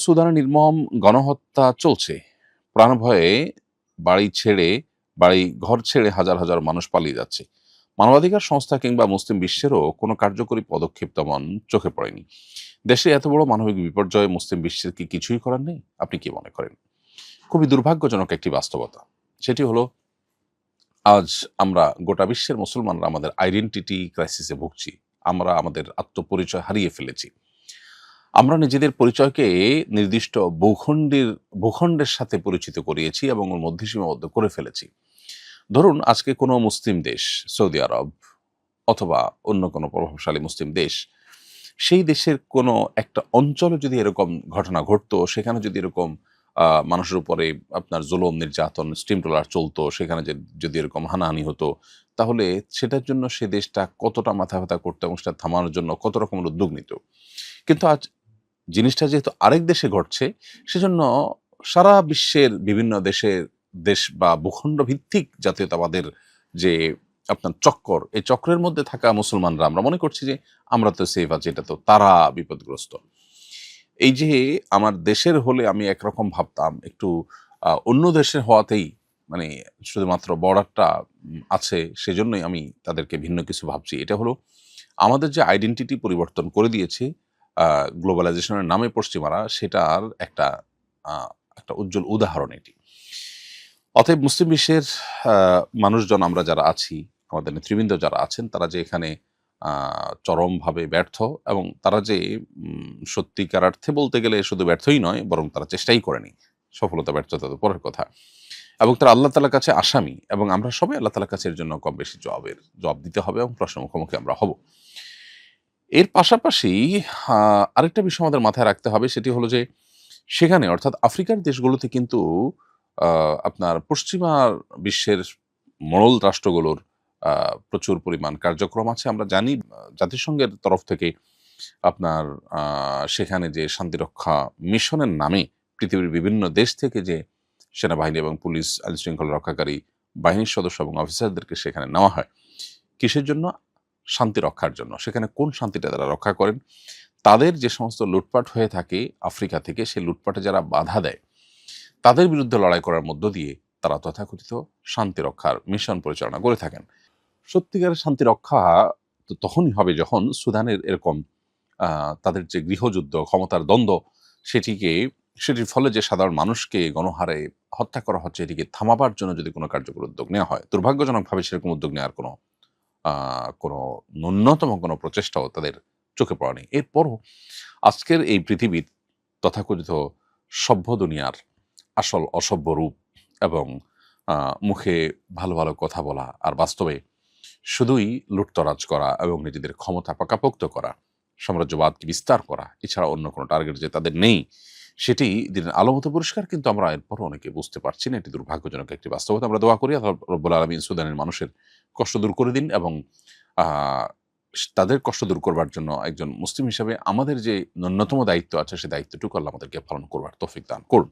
সুদানে নির্মম গণহত্যা চলছে। প্রাণভয়ে ঘর ছেড়ে হাজার হাজার মানুষ পালিয়ে যাচ্ছে। মানবাধিকার সংস্থা কিংবা মুসলিম বিশ্বেরও কোনো কার্যকরী পদক্ষেপ তেমন চোখে পড়েনি। দেশে এত বড় মানবিক বিপর্যয়ে মুসলিম বিশ্বের কি কিছুই করার নেই? আপনি কি মনে করেন? খুবই দুর্ভাগ্যজনক একটি বাস্তবতা। সেটি হলো, আজ আমরা গোটা বিশ্বের মুসলমানরা আমাদের আইডেন্টিটি ক্রাইসিসে ভুগছি। আমরা আমাদের আত্মপরিচয় হারিয়ে ফেলেছি। আমরা নিজেদের পরিচয়কে নির্দিষ্ট ভূখণ্ডের সাথে পরিচিত করিয়েছি এবং ওর মধ্যে সীমাবদ্ধ করে ফেলেছি। ধরুন, আজকে কোনো মুসলিম দেশ, সৌদি আরব অথবা অন্য কোনো প্রভাবশালী মুসলিম দেশ, সেই দেশের কোনো একটা অঞ্চলে যদি এরকম ঘটনা ঘটতো, সেখানে যদি এরকম মানুষের উপরে আপনার জুলুম, নির্যাতন, স্টিম ট্রলার চলতো, সেখানে যদি এরকম হানাহানি হতো, তাহলে সেটার জন্য সে দেশটা কতটা মাথা ব্যথা করতো এবং সেটা থামানোর জন্য কত রকমের উদ্যোগ নিত। কিন্তু আজ জিনিসটা যেহেতু আরেক দেশে ঘটছে, সেজন্য সারা বিশ্বের বিভিন্ন দেশ বা ভূখণ্ড ভিত্তিক জাতীয়তাবাদের যে আপনার চক্কর, এই চক্রের মধ্যে থাকা মুসলমানরা আমরা মনে করছি যে আমরা তো সেফ আছি, এটা তো তারা বিপদগ্রস্ত। এই যে আমার দেশের হলে আমি একরকম ভাবতাম, একটু অন্য দেশের হওয়াতেই মানে শুধুমাত্র বর্ডারটা আছে সেজন্যই আমি তাদেরকে ভিন্ন কিছু ভাবছি। এটা হলো আমাদের যে আইডেন্টিটি পরিবর্তন করে দিয়েছে গ্লোবালাইজেশনের নামে পশ্চিমারা, সেটার একটা উজ্জ্বল উদাহরণ এটি। অতএব মুসলিম বিশ্বের মানুষজন আমরা যারা আছি, আমাদের নেতৃবৃন্দ যারা আছেন, তারা যে এখানে চরমভাবে ব্যর্থ এবং তারা যে সত্যিকার অর্থে বলতে গেলে শুধু ব্যর্থই নয়, বরং তারা চেষ্টাই করেনি। সফলতা ব্যর্থতা তো পরের কথা। এবং তারা আল্লাহ তাআলার কাছে আসামি, এবং আমরা সবাই আল্লাহ তাআলার কাছে এর জন্য কম বেশি জবাব দিতে হবে এবং প্রশ্নের মুখোমুখি আমরা হব। এর পাশাপাশি আরেকটা বিষয় আমাদের মাথায় রাখতে হবে, সেটি হলো যে সেখানে অর্থাৎ আফ্রিকার দেশগুলোতে কিন্তু আপনার পশ্চিমা বিশ্বের মোড়ল রাষ্ট্রগুলোর প্রচুর পরিমাণ কার্যক্রম আছে। আমরা জানি জাতিসংঘের তরফ থেকে আপনার সেখানে যে শান্তিরক্ষা মিশনের নামে পৃথিবীর বিভিন্ন দেশ থেকে যে সেনাবাহিনী এবং পুলিশ, আইনশৃঙ্খলা রক্ষাকারী বাহিনীর সদস্য এবং অফিসারদেরকে সেখানে নেওয়া হয়। কিসের জন্য? শান্তি রক্ষার জন্য। সেখানে কোন শান্তিটা তারা রক্ষা করেন? তাদের যে সমস্ত লুটপাট হয়ে থাকে আফ্রিকা থেকে, সেই লুটপাটে যারা বাধা দেয়, তাদের বিরুদ্ধে লড়াই করার মধ্য দিয়ে তারা তথাকথিত শান্তি রক্ষার মিশন পরিচালনা করে থাকেন। সত্যিকারের শান্তি রক্ষা তো তখনই হবে যখন সুদানের এরকম তাদের যে গৃহযুদ্ধ, ক্ষমতার দ্বন্দ্ব, সেটির ফলে যে সাধারণ মানুষকে গণহারে হত্যা করা হচ্ছে, এটিকে থামাবার জন্য যদি কোনো কার্যকর উদ্যোগ নেওয়া হয়। দুর্ভাগ্যজনকভাবে সেরকম উদ্যোগ নেওয়ার কোনো ন্যূনতম কোনো প্রচেষ্টাও তাদের চোখে পড়েনি। এরপরও আজকের এই পৃথিবীর তথাকথিত সভ্য দুনিয়ার আসল অসভ্য রূপ এবং মুখে ভালো, ভালো কথা বলা আর বাস্তবে শুধুই লুটতরাজ করা এবং নিজেদের ক্ষমতা পাকাপোক্ত করা, সাম্রাজ্যবাদকে বিস্তার করা, এছাড়া অন্য কোনো টার্গেট যে তাদের নেই, সেটি দিনের আলোমতো পরিষ্কার। কিন্তু আমরা এরপরও অনেকে বুঝতে পারছি না। এটি দুর্ভাগ্যজনক একটি বাস্তবতা। আমরা দোয়া করি আল্লাহ রব্বুল আলামিন সুদানের মানুষের কষ্ট দূর করে দিন এবং আ তাদের কষ্ট দূর করবার জন্য একজন মুসলিম হিসাবে আমাদের যে ন্যূনতম দায়িত্ব আছে, সে দায়িত্বটুকু আল্লাহ আমাদেরকে পালন করবার তৌফিক দান করুন।